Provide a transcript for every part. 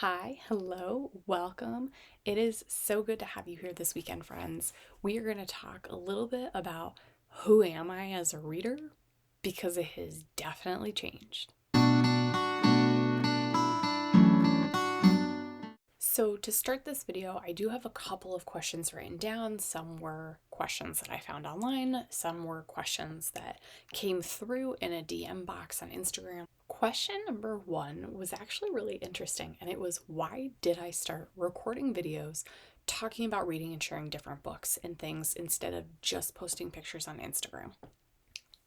Hi, hello, welcome. It is so good to have you here this weekend, friends. We are going to talk a little bit about who am I as a reader because it has definitely changed. So, to start this video, I do have a couple of questions written down. Some were questions that I found online, some were questions that came through in a DM box on Instagram. Question number one was actually really interesting, and it was why did I start recording videos talking about reading and sharing different books and things instead of just posting pictures on Instagram?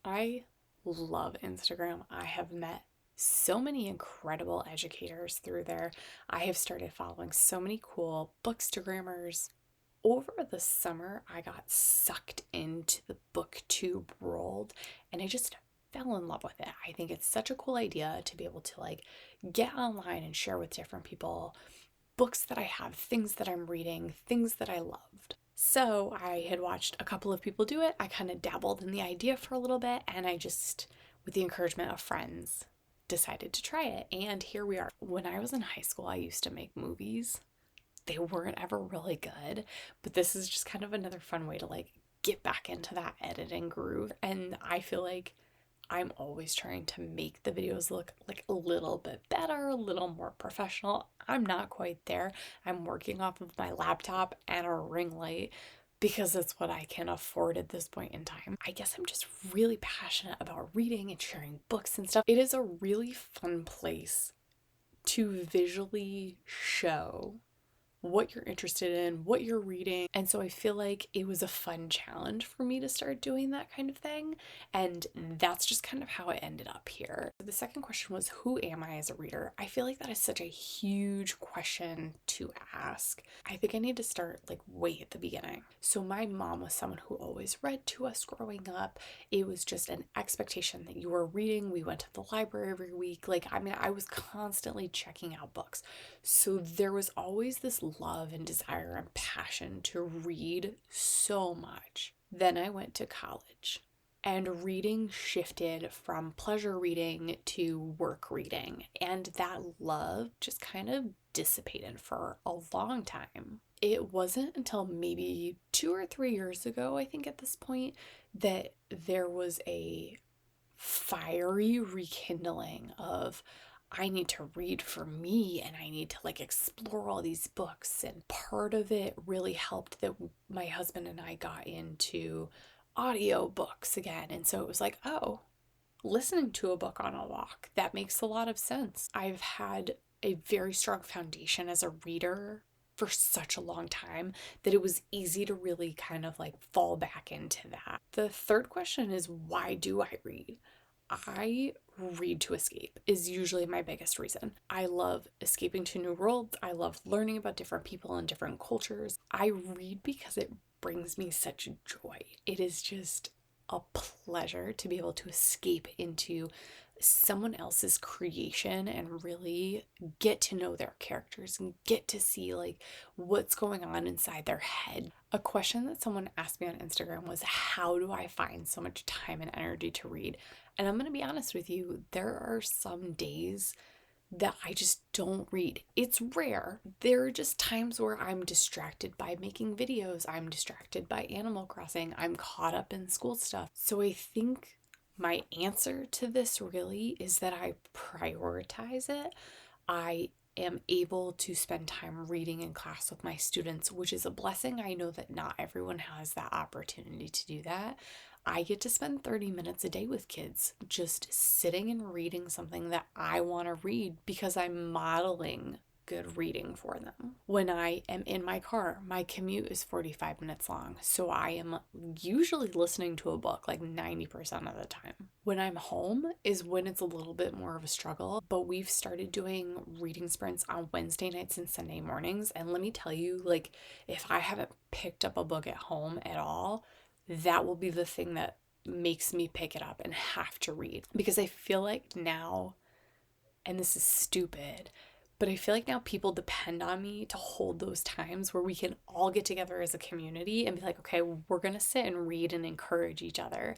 I love Instagram. I have met so many incredible educators through there. I have started following so many cool bookstagrammers. Over the summer, I got sucked into the booktube world and I just fell in love with it. I think it's such a cool idea to be able to get online and share with different people books that I have, things that I'm reading, things that I loved. So I had watched a couple of people do it. I kind of dabbled in the idea for a little bit, and I just, with the encouragement of friends, decided to try it. And here we are. When I was in high school, I used to make movies. They weren't ever really good, but this is just kind of another fun way to get back into that editing groove. And I feel like I'm always trying to make the videos look like a little bit better, a little more professional. I'm not quite there. I'm working off of my laptop and a ring light because that's what I can afford at this point in time. I guess I'm just really passionate about reading and sharing books and stuff. It is a really fun place to visually show what you're interested in, what you're reading. And so I feel like it was a fun challenge for me to start doing that kind of thing. And that's just kind of how it ended up here. The second question was, who am I as a reader? I feel like that is such a huge question to ask. I think I need to start way at the beginning. So my mom was someone who always read to us growing up. It was just an expectation that you were reading. We went to the library every week. I was constantly checking out books. So there was always this love and desire and passion to read so much. Then I went to college and reading shifted from pleasure reading to work reading, and that love just kind of dissipated for a long time. It wasn't until maybe 2 or 3 years ago, I think at this point, that there was a fiery rekindling of I need to read for me and I need to explore all these books. And part of it really helped that my husband and I got into audio books again. And so it was like, oh, listening to a book on a walk, that makes a lot of sense. I've had a very strong foundation as a reader for such a long time that it was easy to really kind of fall back into that. The third question is, why do I read? I read to escape is usually my biggest reason. I love escaping to new worlds. I love learning about different people and different cultures. I read because it brings me such joy. It is just a pleasure to be able to escape into someone else's creation and really get to know their characters and get to see what's going on inside their head. A question that someone asked me on Instagram was, how do I find so much time and energy to read? And I'm going to be honest with you, there are some days that I just don't read. It's rare. There are just times where I'm distracted by making videos, I'm distracted by Animal Crossing, I'm caught up in school stuff. So I think my answer to this really is that I prioritize it. I am able to spend time reading in class with my students, which is a blessing. I know that not everyone has that opportunity to do that. I get to spend 30 minutes a day with kids just sitting and reading something that I want to read because I'm modeling good reading for them. When I am in my car, my commute is 45 minutes long, so I am usually listening to a book 90% of the time. When I'm home is when it's a little bit more of a struggle, but we've started doing reading sprints on Wednesday nights and Sunday mornings, and let me tell you, if I haven't picked up a book at home at all, that will be the thing that makes me pick it up and have to read, because I feel like now, and this is stupid, but I feel like now people depend on me to hold those times where we can all get together as a community and be like, okay, we're going to sit and read and encourage each other.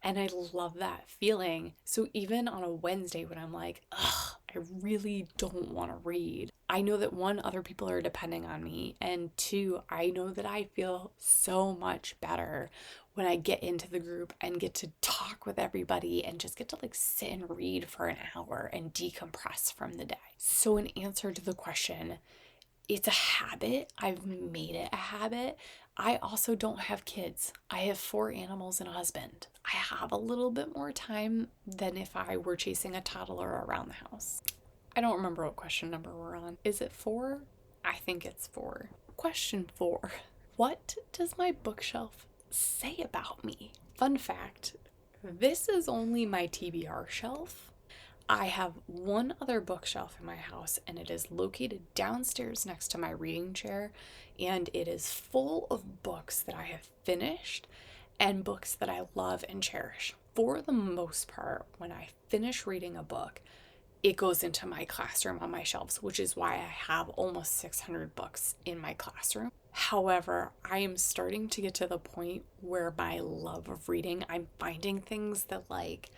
And I love that feeling. So even on a Wednesday when I'm like, ugh, I I really don't want to read. I know that one, other people are depending on me, and two, I know that I feel so much better when I get into the group and get to talk with everybody and just get to like sit and read for an hour and decompress from the day. So in answer to the question, it's a habit. I've made it a habit. I also don't have kids. I have 4 animals and a husband. I have a little bit more time than if I were chasing a toddler around the house. I don't remember what question number we're on. Is it 4? I think it's 4. Question 4. What does my bookshelf say about me? Fun fact, this is only my TBR shelf. I have one other bookshelf in my house, and it is located downstairs next to my reading chair, and it is full of books that I have finished and books that I love and cherish. For the most part, when I finish reading a book, it goes into my classroom on my shelves, which is why I have almost 600 books in my classroom. However, I am starting to get to the point where my love of reading, I'm finding things that like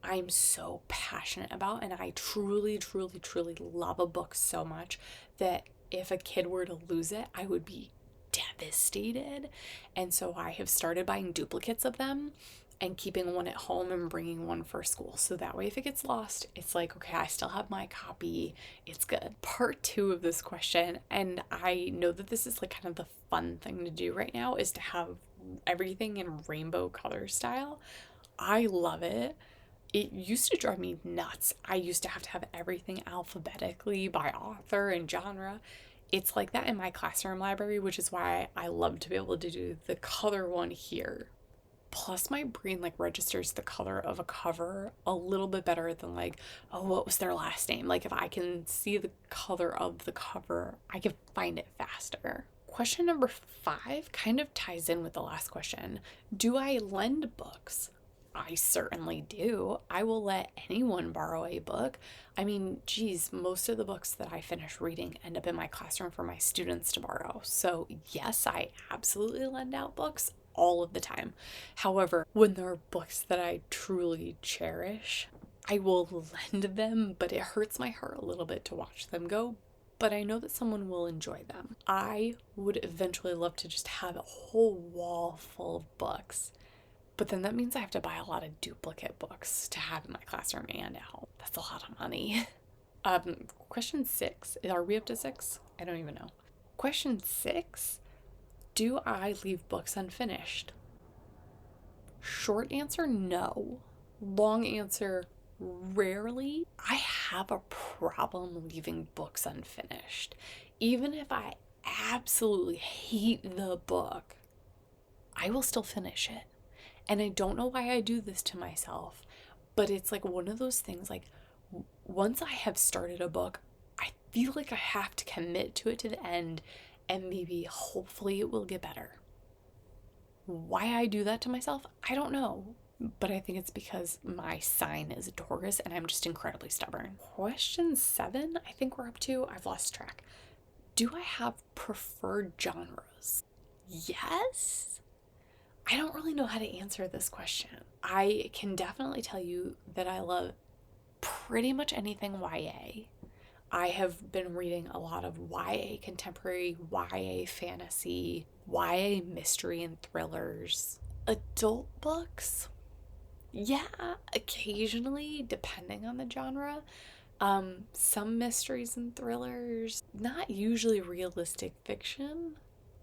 I'm so passionate about, and I truly, truly, truly love a book so much that if a kid were to lose it, I would be devastated. And so I have started buying duplicates of them and keeping one at home and bringing one for school. So that way, if it gets lost, it's like, okay, I still have my copy. It's good. Part 2 of this question, and I know that this is like kind of the fun thing to do right now, is to have everything in rainbow color style. I love it. It used to drive me nuts. I used to have everything alphabetically by author and genre. It's like that in my classroom library, which is why I love to be able to do the color one here. Plus, my brain like registers the color of a cover a little bit better than like, oh, what was their last name? Like, if I can see the color of the cover, I can find it faster. Question number 5 kind of ties in with the last question. Do I lend books? I certainly do. I will let anyone borrow a book. I mean, geez, most of the books that I finish reading end up in my classroom for my students to borrow. So yes, I absolutely lend out books all of the time. However, when there are books that I truly cherish, I will lend them, but it hurts my heart a little bit to watch them go. But I know that someone will enjoy them. I would eventually love to just have a whole wall full of books. But then that means I have to buy a lot of duplicate books to have in my classroom and at home. That's a lot of money. Question 6. Are we up to 6? I don't even know. Question 6. Do I leave books unfinished? Short answer, no. Long answer, rarely. I have a problem leaving books unfinished. Even if I absolutely hate the book, I will still finish it. And I don't know why I do this to myself, but it's like one of those things, like once I have started a book, I feel like I have to commit to it to the end, and maybe hopefully it will get better. Why I do that to myself, I don't know, but I think it's because my sign is a Taurus and I'm just incredibly stubborn. Question 7, I think we're up to. I've lost track. Do I have preferred genres? Yes. I don't really know how to answer this question. I can definitely tell you that I love pretty much anything YA. I have been reading a lot of YA contemporary, YA fantasy, YA mystery and thrillers. Adult books? Yeah, occasionally, depending on the genre. Some mysteries and thrillers, not usually realistic fiction.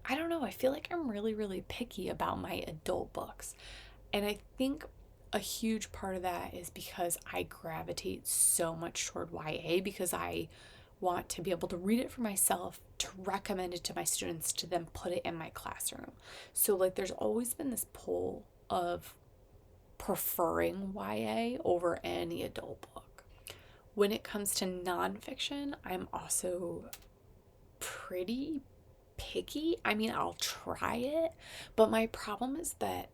I don't know, I feel like I'm really, really picky about my adult books. And I think a huge part of that is because I gravitate so much toward YA because I want to be able to read it for myself, to recommend it to my students, to then put it in my classroom. So like there's always been this pull of preferring YA over any adult book. When it comes to nonfiction, I'm also pretty picky. I mean, I'll try it, but my problem is that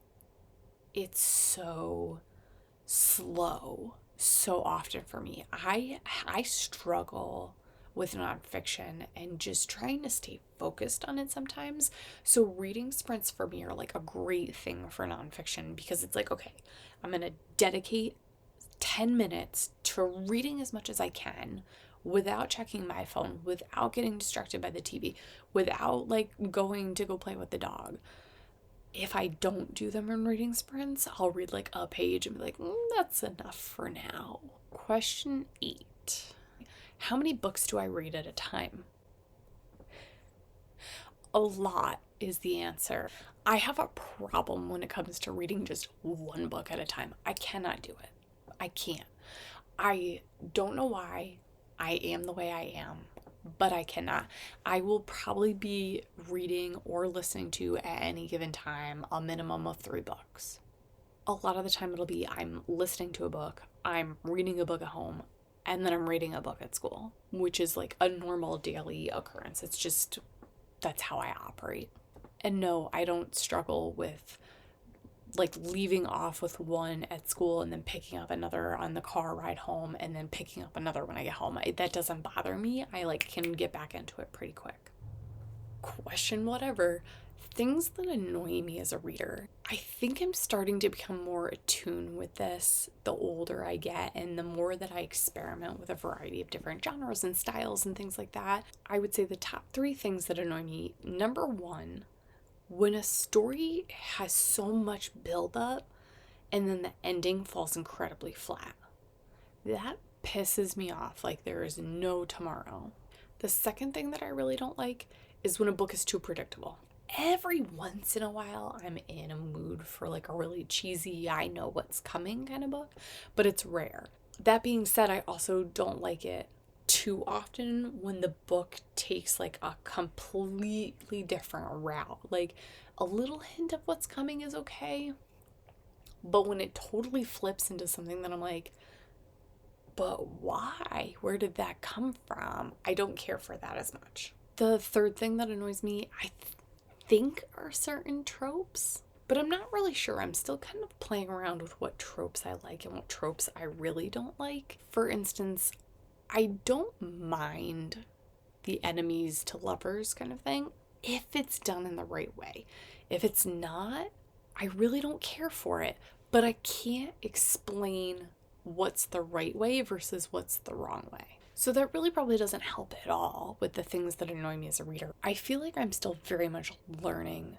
it's so slow so often for me. I struggle with nonfiction and just trying to stay focused on it sometimes. So reading sprints for me are like a great thing for nonfiction because it's like, okay, I'm gonna dedicate 10 minutes to to reading as much as I can without checking my phone, without getting distracted by the TV, without like going to go play with the dog. If I don't do them in reading sprints, I'll read like a page and be like, that's enough for now. Question 8. How many books do I read at a time? A lot is the answer. I have a problem when it comes to reading just one book at a time. I cannot do it. I can't. I don't know why I am the way I am, but I cannot. I will probably be reading or listening to at any given time a minimum of 3 books. A lot of the time it'll be I'm listening to a book, I'm reading a book at home, and then I'm reading a book at school, which is like a normal daily occurrence. It's just, that's how I operate. And no, I don't struggle with like leaving off with one at school and then picking up another on the car ride home and then picking up another when I get home. That doesn't bother me. I like can get back into it pretty quick. Question whatever. Things that annoy me as a reader. I think I'm starting to become more attuned with this the older I get and the more that I experiment with a variety of different genres and styles and things like that. I would say the top 3 things that annoy me. Number 1, when a story has so much buildup and then the ending falls incredibly flat. That pisses me off like there is no tomorrow. The second thing that I really don't like is when a book is too predictable. Every once in a while, I'm in a mood for like a really cheesy, I know what's coming kind of book, but it's rare. That being said, I also don't like it too often when the book takes like a completely different route. Like a little hint of what's coming is okay, but when it totally flips into something that I'm like, but why? Where did that come from? I don't care for that as much. The third thing that annoys me, I think are certain tropes, but I'm not really sure. I'm still kind of playing around with what tropes I like and what tropes I really don't like. For instance, I don't mind the enemies to lovers kind of thing if it's done in the right way. If it's not, I really don't care for it, but I can't explain what's the right way versus what's the wrong way. So that really probably doesn't help at all with the things that annoy me as a reader. I feel like I'm still very much learning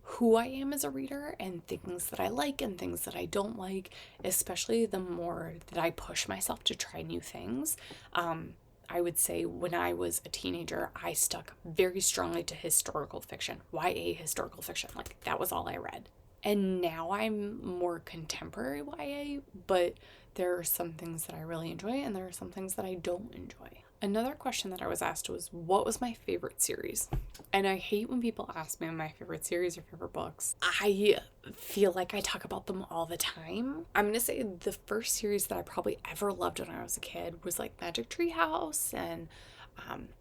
who I am as a reader and things that I like and things that I don't like, especially the more that I push myself to try new things. I would say when I was a teenager, I stuck very strongly to historical fiction, YA historical fiction. Like that was all I read. And now I'm more contemporary YA, but there are some things that I really enjoy and there are some things that I don't enjoy. Another question that I was asked was, what was my favorite series? And I hate when people ask me my favorite series or favorite books. I feel like I talk about them all the time. I'm going to say the first series that I probably ever loved when I was a kid was like Magic Tree House and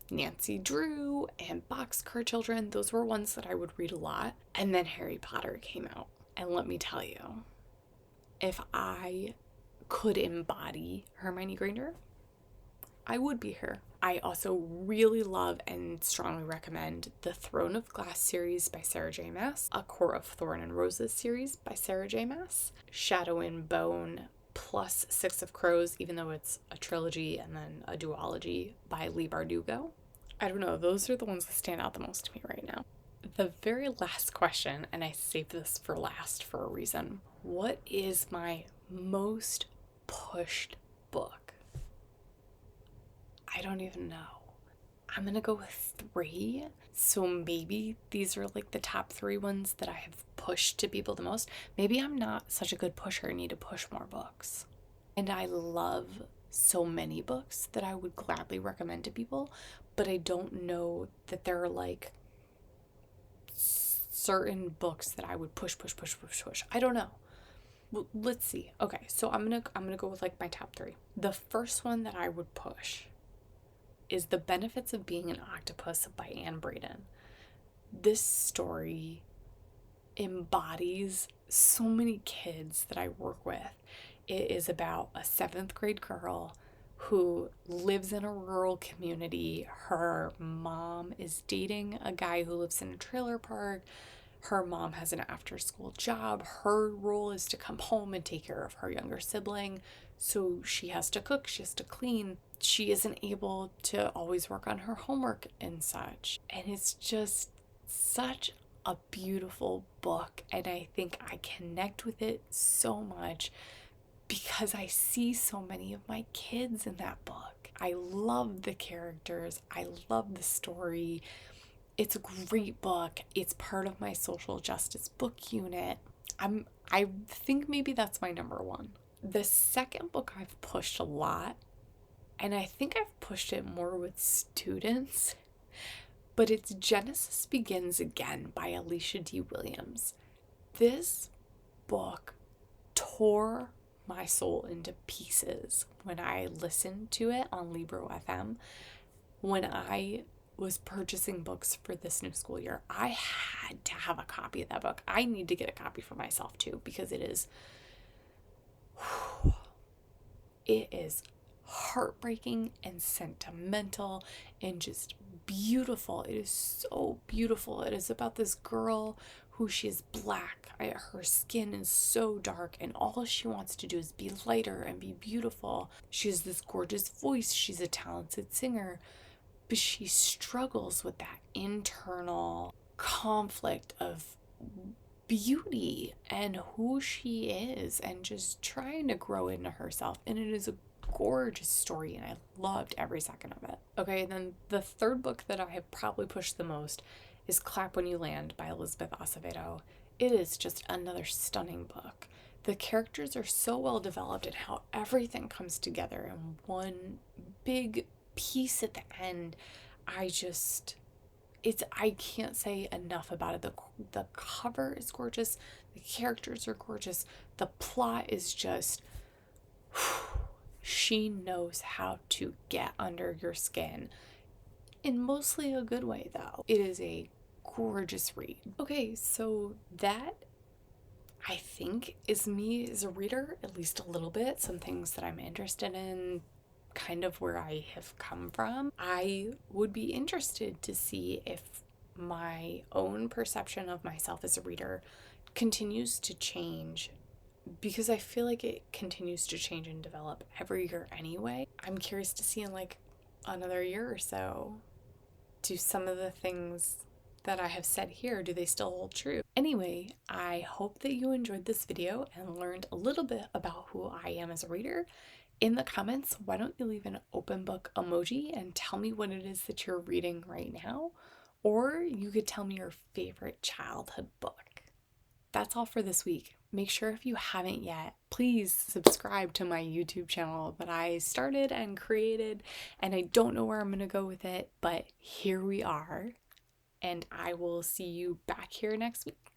Nancy Drew and Boxcar Children. Those were ones that I would read a lot. And then Harry Potter came out. And let me tell you, if I could embody Hermione Granger, I would be her. I also really love and strongly recommend the Throne of Glass series by Sarah J. Maas, A Court of Thorn and Roses series by Sarah J. Maas, Shadow and Bone plus Six of Crows, even though it's a trilogy and then a duology by Leigh Bardugo. I don't know, those are the ones that stand out the most to me right now. The very last question, and I saved this for last for a reason. What is my most pushed book? I don't even know. I'm gonna go with 3. So maybe these are like the top 3 ones that I have pushed to people the most. Maybe I'm not such a good pusher and need to push more books. And I love so many books that I would gladly recommend to people, but I don't know that there are like certain books that I would push. I don't know. Well, let's see. Okay, so I'm gonna go with like my top 3. The first one that I would push is The Benefits of Being an Octopus by Anne Braden. This story embodies so many kids that I work with. It is about a 7th grade girl who lives in a rural community. Her mom is dating a guy who lives in a trailer park. Her mom has an after-school job. Her role is to come home and take care of her younger sibling. So she has to cook, she has to clean. She isn't able to always work on her homework and such. And it's just such a beautiful book. And I think I connect with it so much because I see so many of my kids in that book. I love the characters, I love the story. It's a great book. It's part of my social justice book unit. I think maybe that's my number one. The second book I've pushed a lot, and I think I've pushed it more with students, but it's Genesis Begins Again by Alicia D. Williams. This book tore my soul into pieces when I listened to it on Libro FM. When I was purchasing books for this new school year, I had to have a copy of that book. I need to get a copy for myself too, because it is heartbreaking and sentimental and just beautiful. It is so beautiful. It is about this girl who she is black. Her skin is so dark, and all she wants to do is be lighter and be beautiful. She has this gorgeous voice. She's a talented singer, but she struggles with that internal conflict of beauty and who she is and just trying to grow into herself. And it is a gorgeous story, and I loved every second of it. Okay, and then the third book that I have probably pushed the most is Clap When You Land by Elizabeth Acevedo. It is just another stunning book. The characters are so well developed, and how everything comes together in one big piece at the end. I can't say enough about it. The cover is gorgeous, the characters are gorgeous, the plot is just she knows how to get under your skin, in mostly a good way though. It is a gorgeous read. Okay, so that, I think, is me as a reader, at least a little bit. Some things that I'm interested in, kind of where I have come from. I would be interested to see if my own perception of myself as a reader continues to change, because I feel like it continues to change and develop every year anyway. I'm curious to see in like another year or so, do some of the things that I have said here, do they still hold true? Anyway, I hope that you enjoyed this video and learned a little bit about who I am as a reader. In the comments, why don't you leave an open book emoji and tell me what it is that you're reading right now? Or you could tell me your favorite childhood book. That's all for this week. Make sure, if you haven't yet, please subscribe to my YouTube channel that I started and created, and I don't know where I'm going to go with it, but here we are, and I will see you back here next week.